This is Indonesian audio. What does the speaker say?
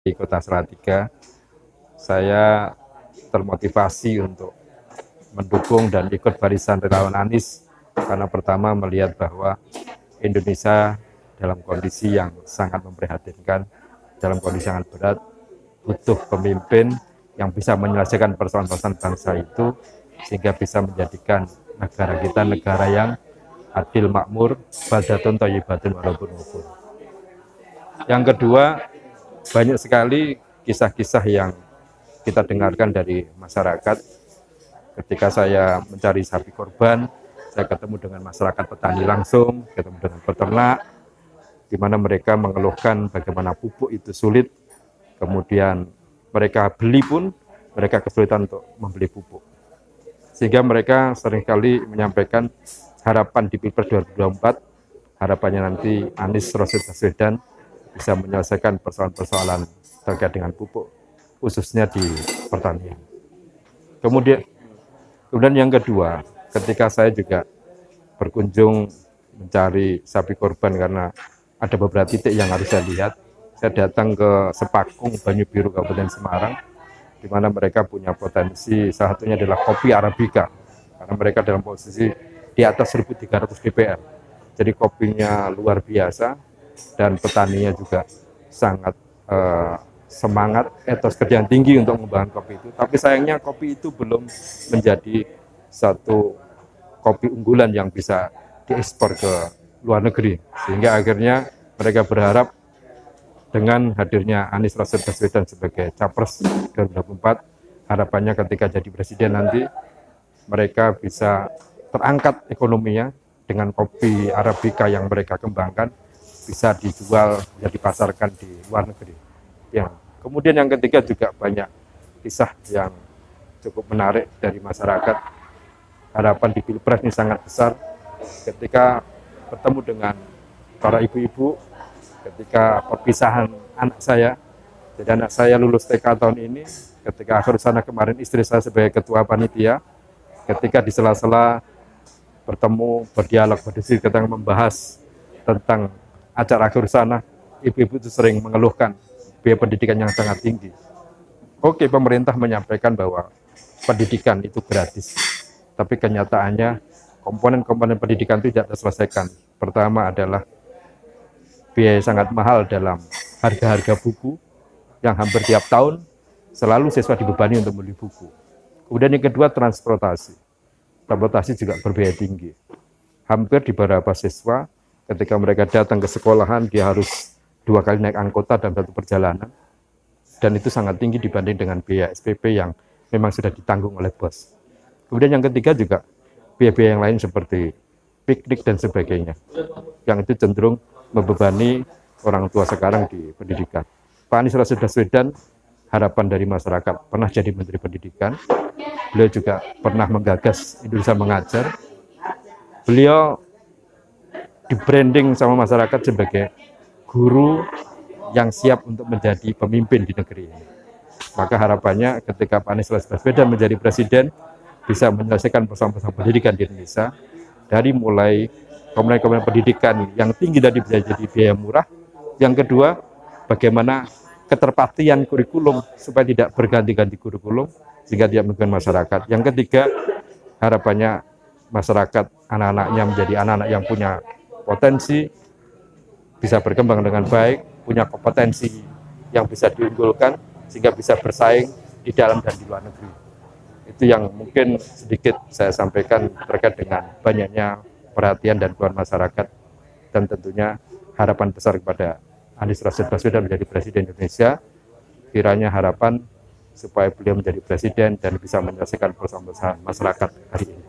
Di Kota Salatiga, saya termotivasi untuk mendukung dan ikut barisan relawan Anies karena pertama melihat bahwa Indonesia dalam kondisi yang sangat memprihatinkan, dalam kondisi sangat berat, butuh pemimpin yang bisa menyelesaikan persoalan-persoalan bangsa itu sehingga bisa menjadikan negara kita negara yang adil makmur, baldatun thayyibatun warabun ghafur. Yang kedua, banyak sekali kisah-kisah yang kita dengarkan dari masyarakat. Ketika saya mencari sapi korban, saya ketemu dengan masyarakat petani langsung, ketemu dengan peternak, di mana mereka mengeluhkan bagaimana pupuk itu sulit, kemudian mereka beli pun, mereka kesulitan untuk membeli pupuk. Sehingga mereka seringkali menyampaikan harapan di Pilpres 2024, harapannya nanti Anies Rashid Baswedan bisa menyelesaikan persoalan-persoalan terkait dengan pupuk, khususnya di pertanian. Kemudian yang kedua, ketika saya juga berkunjung mencari sapi korban karena ada beberapa titik yang harus saya lihat, saya datang ke Sepakung, Banyu Biru, Kabupaten Semarang, di mana mereka punya potensi, salah satunya adalah kopi Arabica, karena mereka dalam posisi di atas 1.300 DPR. Jadi kopinya luar biasa, dan petaninya juga sangat semangat, etos kerja yang tinggi untuk mengembangkan kopi itu. Tapi sayangnya kopi itu belum menjadi satu kopi unggulan yang bisa diekspor ke luar negeri. Sehingga akhirnya mereka berharap dengan hadirnya Anies Rashid Baswedan sebagai Capres 2024, harapannya ketika jadi presiden nanti mereka bisa terangkat ekonominya dengan kopi Arabica yang mereka kembangkan, bisa dijual, bisa dipasarkan di luar negeri. Ya. Kemudian yang ketiga juga banyak kisah yang cukup menarik dari masyarakat. Harapan di Pilpres ini sangat besar ketika bertemu dengan para ibu-ibu, ketika perpisahan anak saya. Jadi anak saya lulus TK tahun ini, ketika akhir sana kemarin istri saya sebagai ketua panitia, ketika di sela-sela bertemu, berdialog, berdiskusi, kita membahas tentang acara akhir sana, ibu-ibu itu sering mengeluhkan biaya pendidikan yang sangat tinggi. Oke, pemerintah menyampaikan bahwa pendidikan itu gratis, tapi kenyataannya komponen-komponen pendidikan itu tidak terselesaikan. Pertama adalah biaya sangat mahal dalam harga-harga buku yang hampir tiap tahun selalu siswa dibebani untuk membeli buku. Kemudian yang kedua, transportasi. Transportasi juga berbiaya tinggi. Hampir di beberapa siswa ketika mereka datang ke sekolahan, dia harus 2 kali naik angkota dalam satu perjalanan. Dan itu sangat tinggi dibanding dengan biaya SPP yang memang sudah ditanggung oleh bos. Kemudian yang ketiga juga biaya-biaya yang lain seperti piknik dan sebagainya. Yang itu cenderung membebani orang tua sekarang di pendidikan. Pak Anies Rashid Baswedan, harapan dari masyarakat, pernah jadi Menteri Pendidikan. Beliau juga pernah menggagas Indonesia Mengajar. Beliau di branding sama masyarakat sebagai guru yang siap untuk menjadi pemimpin di negeri ini. Maka harapannya ketika Pak Anies Baswedan menjadi presiden, bisa menyelesaikan persoalan-persoalan pendidikan di Indonesia, dari mulai komponen-komponen pendidikan yang tinggi tadi bisa jadi biaya murah. Yang kedua, bagaimana keterpastian kurikulum supaya tidak berganti-ganti kurikulum sehingga tidak merugikan masyarakat. Yang ketiga, harapannya masyarakat anak-anaknya menjadi anak-anak yang punya potensi, bisa berkembang dengan baik, punya kompetensi yang bisa diunggulkan sehingga bisa bersaing di dalam dan di luar negeri. Itu yang mungkin sedikit saya sampaikan terkait dengan banyaknya perhatian dan dukungan masyarakat, dan tentunya harapan besar kepada Anies Rashid Baswedan menjadi presiden Indonesia. Kiranya harapan supaya beliau menjadi presiden dan bisa menyelesaikan persoalan masyarakat hari ini.